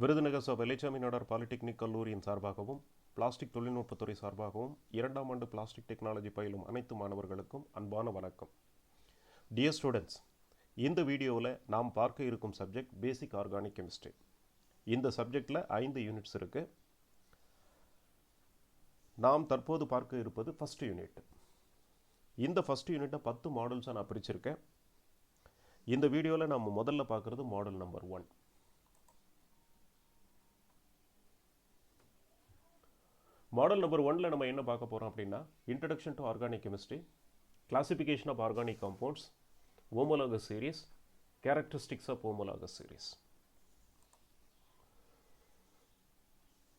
விருதுநகர் ச வெள்ளைச்சாமிநாடார் பாலிடெக்னிக் கல்லூரியின் சார்பாகவும் பிளாஸ்டிக் தொழில்நுட்பத்துறை சார்பாகவும் 2ஆம் ஆண்டு பிளாஸ்டிக் டெக்னாலஜி பயிலும் அனைத்து மாணவர்களுக்கும் அன்பான வணக்கம். டியர் ஸ்டூடெண்ட்ஸ், இந்த வீடியோவில் நாம் பார்க்க இருக்கும் சப்ஜெக்ட் பேசிக் ஆர்கானிக் கெமிஸ்ட்ரி. இந்த சப்ஜெக்டில் 5 யூனிட்ஸ் இருக்குது. நாம் தற்போது பார்க்க இருப்பது ஃபஸ்ட் யூனிட். இந்த ஃபஸ்ட் யூனிட்டை 10 மாடல்ஸாக நான் பிரிச்சிருக்கேன். இந்த வீடியோவில் நம்ம முதல்ல பார்க்குறது மாடல் நம்பர் 1. மாடல் நம்பர் 1ல நம்ம என்ன பார்க்க போகிறோம் அப்படின்னா, introduction to organic chemistry, classification of organic compounds, homologous series, characteristics of homologous series.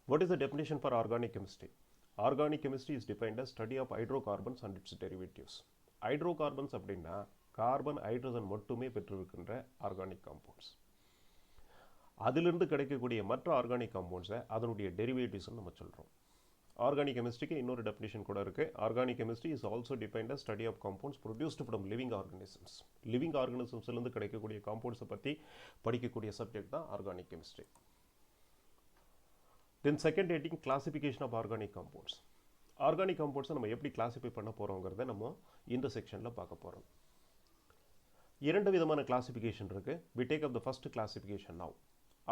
What is the definition for organic chemistry? Organic chemistry is defined as study of hydrocarbons and its derivatives. Hydrocarbons அப்படின்னா carbon hydrogen மட்டுமே பெற்றிருக்கின்ற organic compounds. அதிலிருந்து கிடைக்கக்கூடிய மற்ற organic காம்பவுண்ட்ஸை அதனுடைய டெரிவேட்டிவ்ஸ்னு நம்ம சொல்கிறோம். Organic கெமிஸ்ட்ரிக்கு இன்னொரு definition கூட இருக்குது. Organic chemistry is also defined as study of compounds produced from living organisms. Living ஆர்கானிசம்ஸ்லேருந்து கிடைக்கக்கூடிய காம்பவுண்ட்ஸை பற்றி படிக்கக்கூடிய சப்ஜெக்ட் தான் organic chemistry. Then second heading classification of organic compounds. Organic காம்பவுண்ட்ஸை நம்ம எப்படி கிளாஸிஃபை பண்ண போகிறோங்கிறத நம்ம இந்த செக்ஷனில் பார்க்க போகிறோம். 2 விதமான கிளாசிஃபிகேஷன் இருக்குது. We take up the first classification now.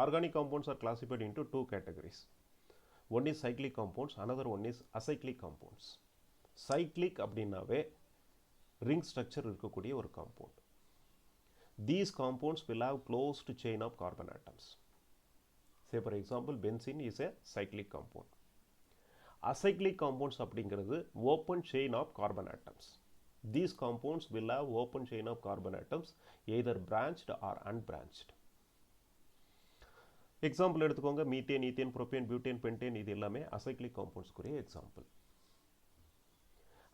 Organic compounds are classified into 2 categories. One is cyclic compounds, another one is acyclic compounds. Cyclic அப்படின்னாவே ring structure இருக்கக்கூடிய ஒரு compound. These compounds will have closed chain of carbon atoms. Say for example, benzene is a cyclic compound. Acyclic compounds அப்படிங்கிறது open chain of carbon atoms. These compounds will have open chain of carbon atoms, either branched or unbranched. Example எடுத்துக்கோங்க. Methane, ethane, propane, butane, pentane, இது எல்லாமே acyclic காம்பவுண்ட்ஸ்க்குரிய example.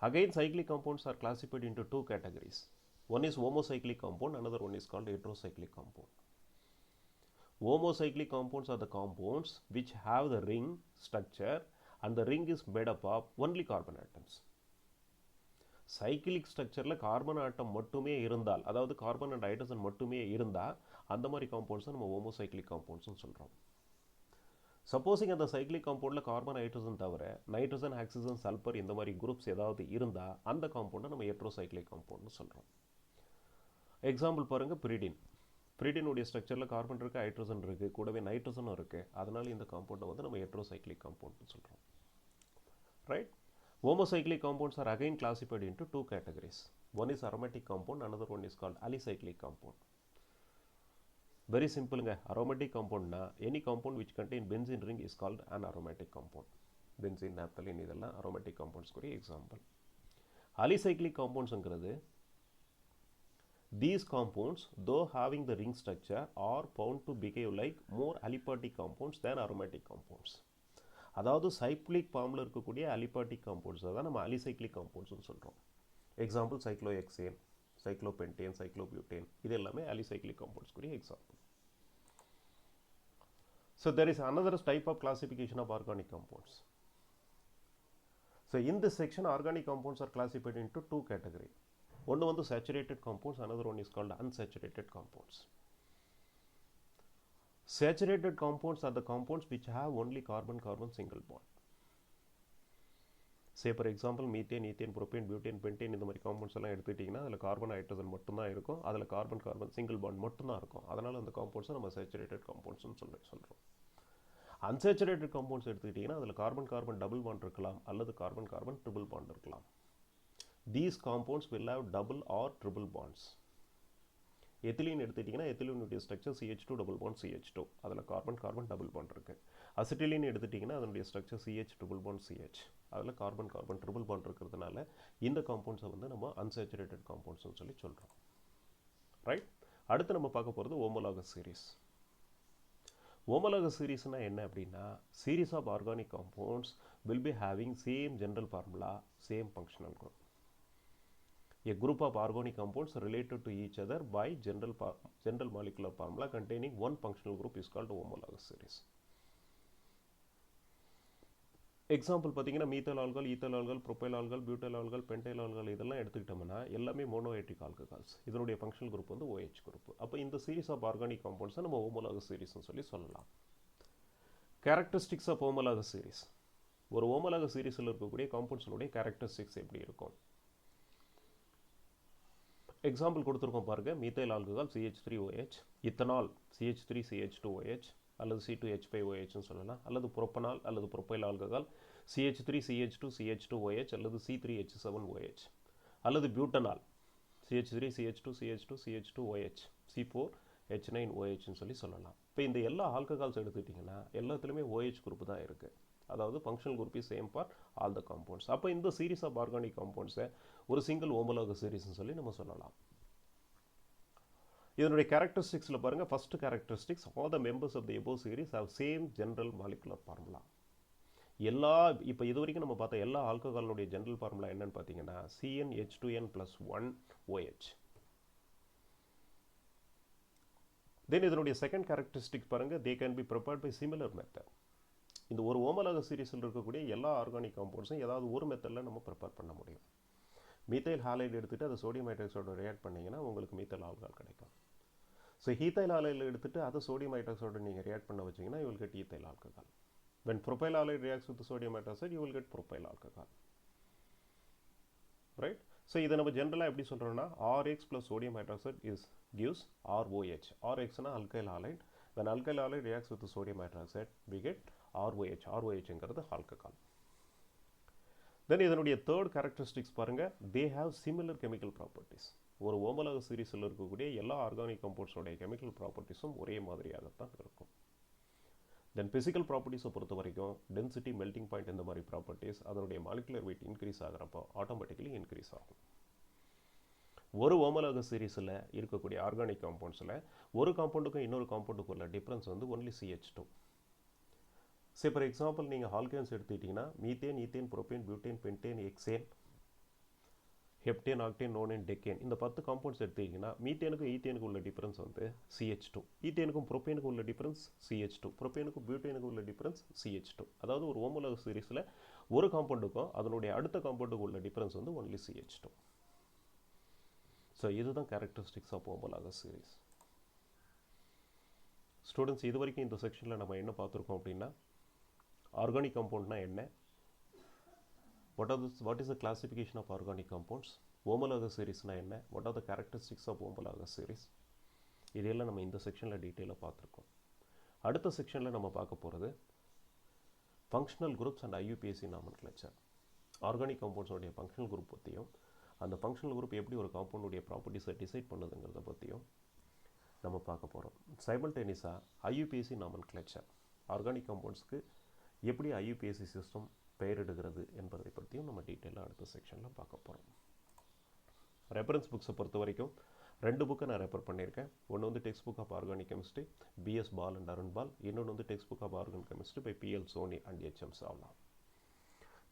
Again, cyclic compounds are classified into 2 categories. One is homocyclic compound, another one is called heterocyclic compound. Homocyclic compounds are the compounds which have the ring structure and the ring is made up of only carbon atoms. Cyclic ஸ்ட்ரக்சரில் carbon atom மட்டுமே இருந்தால், அதாவது carbon and hydrogen மட்டுமே இருந்தால், அந்த மாதிரி காம்பவுண்ட்ஸை நம்ம homocyclic காம்பவுண்ட்ஸ்னு சொல்கிறோம். சப்போஸிங் அந்த சைக்ளிக் காம்பவுண்டில் கார்பன் ஹைட்ரஜன் தவிர நைட்ரஜன், ஆக்சிஜன், சல்பர் இந்த மாதிரி குரூப்ஸ் ஏதாவது இருந்தால் அந்த காம்பவுண்டை நம்ம ஹெட்ரோசைக்ளிக் காம்பவுண்ட்னு சொல்கிறோம். எக்ஸாம்பிள் பாருங்கள், பிரிடின். பிரிடினுடைய ஸ்ட்ரக்சரில் கார்பன் இருக்குது, ஹைட்ரஜன் இருக்குது, கூடவே நைட்ரஜனும் இருக்குது. அதனால் இந்த காம்பவுண்டை வந்து நம்ம ஹெட்ரோசைக்ளிக் காம்பவுண்ட்னு சொல்கிறோம். Right? Homocyclic compounds are again classified into 2 categories. One is aromatic compound, another one is called alicyclic compound. Very simple nga. Aromatic compound na any compound which contain benzene ring is called an aromatic compound. Benzene, naphthalene idella aromatic compounds ku example. Alicyclic compounds engiradhu, these compounds though having the ring structure are found to behave like more aliphatic compounds than aromatic compounds. அதாவது cyclic ஃபார்மில் இருக்கக்கூடிய aliphatic காம்பவுண்ட்ஸை தான் நம்ம alicyclic காம்பவுண்ட்ஸ்னு சொல்கிறோம். Example cyclohexane, cyclopentane, cyclobutane, இது எல்லாமே alicyclic காம்பவுண்ட்ஸ்க்குரிய example. So there is another type of classification of organic compounds. So in this section, organic compounds are classified into 2 categories. One வந்து saturated compounds, another one is called unsaturated compounds. Saturated compounds are the compounds which have only carbon-carbon single bond. Say for example, methane, ethane, propane, butane, pentane இந்த மாதிரி compounds எல்லாம் எடுத்துக்கிட்டிங்கன்னா அதில் carbon hydrogen மட்டும்தான் இருக்கும், அதில் carbon single bond மட்டும்தான் இருக்கும். அதனால் அந்த காம்பவுண்ட்ஸை நம்ம சேச்சுரேட்டட் காம்பவுண்ட்ஸ்னு சொல்கிறோம். அன்சேச்சுரேட்டட் காம்பவுண்ட்ஸ் எடுத்துக்கிட்டிங்கன்னா அதில் கார்பன் டபுள் பாண்ட் இருக்கலாம், அல்லது கார்பன் ட்ரிபிள் பாண்ட் இருக்கலாம். These compounds will have double or triple bonds. Ethylene எடுத்துட்டிங்கன்னா எத்திலீனுடைய structure CH2 double bond CH2, அதில் கார்பன் டபுள் பாண்ட் இருக்குது. அசிட்டிலீன் எடுத்துட்டிங்கன்னா அதனுடைய structure CH triple bond CH, அதில் கார்பன் ட்ரிபிள் பாண்ட் இருக்கிறதுனால இந்த காம்பவுண்ட்ஸை வந்து நம்ம அன்சேச்சுரேட்டட் காம்பவுண்ட்ஸ்னு சொல்லி சொல்கிறோம். ரைட்? அடுத்து நம்ம பார்க்க போகிறது ஹோமோலாகஸ் சீரிஸ். ஹோமோலாகஸ் சீரிஸ்னால் என்ன அப்படின்னா, series of organic compounds will be having same general formula, same functional group. A group of organic compounds related to each other by general molecular formula containing one functional group is called homologous series. Example பார்த்தீங்கன்னா methyl alcohol, ethyl alcohol, propyl alcohol, butyl alcohol, pentyl alcohol இதெல்லாம் எடுத்துக்கிட்டோம்னா எல்லாமே monohydric alcohols. இதனுடைய functional group வந்து OH group. அப்போ இந்த series of organic காம்பவுண்ட்ஸை நம்ம ஹோமோலாகஸ் சீரிஸ்னு சொல்லலாம். Characteristics of homologous series. ஒரு ஹோமோலாகஸ் சீரிஸில் இருக்கக்கூடிய காம்பவுண்ட்ஸினுடைய கேரக்டரிஸ்டிக்ஸ் எப்படி இருக்கும்? எக்ஸாம்பிள் கொடுத்துருக்கோம் பாருங்க. மீத்தைல் ஆல்கஹால் CH3OH, இத்தனால் CH3CH2OH அல்லது C2H5OH சொல்லலாம், அல்லது புரோப்பனால் அல்லது புரோப்பைல் ஆல்கஹால் CH3CH2CH2OH அல்லது C3H7OH, அல்லது பியூட்டனால் CH3CH2CH2CH2OH C4H9OH சொல்லலாம். இப்போ இந்த எல்லா ஆல்கஹால்ஸ் எடுத்துக்கிட்டிங்கன்னா எல்லாத்துலேயுமே OH குரூப் தான் இருக்குது. அதாவது functional group is same for all the compounds. அப்போ இந்த சீரிஸ் ஆஃப் ஆர்கானிக் காம்பவுண்ட்ஸை ஒரு சிங்கிள் ஹோமோலாகஸ் சீரிஸ்னு சொல்லி நம்ம சொல்லலாம். இதனுடைய கேரக்டரிஸ்டிக்ஸில் பாருங்கள். First characteristics, all the members of the above series have same general molecular formula. இப்போ இது வரைக்கும் நம்ம பார்த்த எல்லா ஆல்கஹாலுடைய ஜெனரல் ஃபார்முலா என்னன்னு பார்த்தீங்கன்னா CnH2n+1OH. தென் இதனுடைய செகண்ட் கேரக்டரிஸ்டிக் பாருங்கள், they can be prepared by similar method. இந்த ஒரு ஹோமோலாகஸ் சீரிஸில் இருக்கக்கூடிய எல்லா ஆர்கானிக் காம்பவுண்ட்ஸும் ஏதாவது ஒரு மெத்தடில் நம்ம ப்ரிப்பேர் பண்ண முடியும். மீத்தைல் ஹாலைடு எடுத்துகிட்டு அதை சோடியம் ஹைட்ராக்சைடோட ரியாக்ட் பண்ணிங்கன்னா உங்களுக்கு மீத்தைல் ஆல்கஹால் கிடைக்கும். ஸோ ஈத்தைல் ஹாலைடு எடுத்துகிட்டு அதை சோடியம் ஹைட்ராக்சைடோட நீங்கள் ரியாக்ட் பண்ண வச்சிங்கன்னா you will get ethyl alcohol. When propyl halide reacts with the sodium hydroxide, you will get propyl alcohol. Right? So, இதை நம்ம ஜென்ரலாக எப்படி சொல்கிறோம்னா RH plus sodium hydroxide gives ROH. RH na alkyl halide. When alkyl halide reacts with the sodium hydroxide, we get ROH. ROH என்கிறது alcohol. Then இதனுடைய third characteristics பாருங்க, they have similar chemical properties. ஒரு homologous சீரிஸில் இருக்கக்கூடிய எல்லா organic காம்பவுண்ட்ஸோடைய chemical ப்ராப்பர்ட்டிஸும் ஒரே மாதிரியாகத்தான் இருக்கும். தென் physical ப்ராப்பர்ட்டிஸை பொறுத்த வரைக்கும் டென்சிட்டி, மெல்டிங் பாயிண்ட் இந்த மாதிரி ப்ராப்பர்ட்டிஸ் அதனுடைய மாலிகுலர் வெயிட் இன்க்ரீஸ் ஆகிறப்போ ஆட்டோமேட்டிக்கலி இன்க்ரீஸ் ஆகும். ஒரு ஹோமோலாகஸ் சீரிஸில் இருக்கக்கூடிய ஆர்கானிக் காம்பவுண்ட்ஸில் ஒரு காம்பவுண்டுக்கும் இன்னொரு காம்பவுண்டுக்கும் உள்ள டிஃப்ரென்ஸ் வந்து ஒன்லி CH2. சரி, ஃபார் எக்ஸாம்பிள் நீங்கள் ஆல்கேன்ஸ் எடுத்துக்கிட்டிங்கன்னா methane, ethane, propane, butane, pentane, hexane, heptane, octane, nonane, decane இந்த 10 காம்பவுண்ட்ஸ் எடுத்துக்கிட்டிங்கன்னா மீத்தேனுக்கும் ஈத்தேனுக்கும் உள்ள டிஃபரன்ஸ் வந்து CH2. ஈத்தேனுக்கும் புரோப்பேனுக்கும் உள்ள டிஃபரன்ஸ் CH2. புரோப்பேனுக்கும் பியூட்டேனுக்கும் உள்ள டிஃபரன்ஸ் CH2. அதாவது ஒரு ஹோமோலாகஸ் சீரிஸில் ஒரு காம்பவுண்டுக்கும் அதனுடைய அடுத்த காம்பவுண்டுக்கும் உள்ள டிஃபரன்ஸ் வந்து ஒன்லி CH2. ஸோ இதுதான் characteristics of homologous series. Students, இது வரைக்கும் இந்த செக்ஷனில் நம்ம என்ன பார்த்துருக்கோம் அப்படின்னா ஆர்கானிக் காம்பவுண்ட்னா என்ன, what is the classification of organic compounds, homologous series na enna, what are the characteristics of homologous series, இதெல்லாம் நம்ம இந்த செக்ஷனில் டீட்டெயிலாக பார்த்துருக்கோம். அடுத்த செக்ஷனில் நம்ம பார்க்க போகிறது functional groups and IUPAC nomenclature. Organic காம்பவுண்ட்ஸோடைய ஃபங்க்ஷனல் குரூப் பற்றியும் அந்த ஃபங்க்ஷனல் குரூப் எப்படி ஒரு காம்பவுண்டுடைய ப்ராப்பர்ட்டிஸை டிசைட் பண்ணுதுங்கிறத பற்றியும் நம்ம பார்க்க போகிறோம். சைமல்டேனியஸாக IUPAC நாமென்க்ளேச்சர், ஆர்கானிக் காம்பவுண்ட்ஸ்க்கு எப்படி IUPAC சிஸ்டம் பெயரிடுகிறது என்பதை பற்றியும் நம்ம டீட்டெயிலாக அடுத்த செக்ஷனில் பார்க்க போகிறோம். ரெஃபரன்ஸ் புக்ஸை பொறுத்த வரைக்கும் 2 புக்கை நான் ரெஃபர் பண்ணியிருக்கேன். ஒன்று வந்து textbook of organic chemistry BS Bahl and Arun Bahl, இன்னொன்று வந்து textbook of organic chemistry by PL Soni and HM Chawla.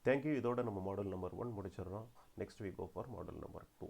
Thank you. இதோட நம்ம மாடல் நம்பர் 1 முடிச்சிடுறோம். Next week go for model number 2.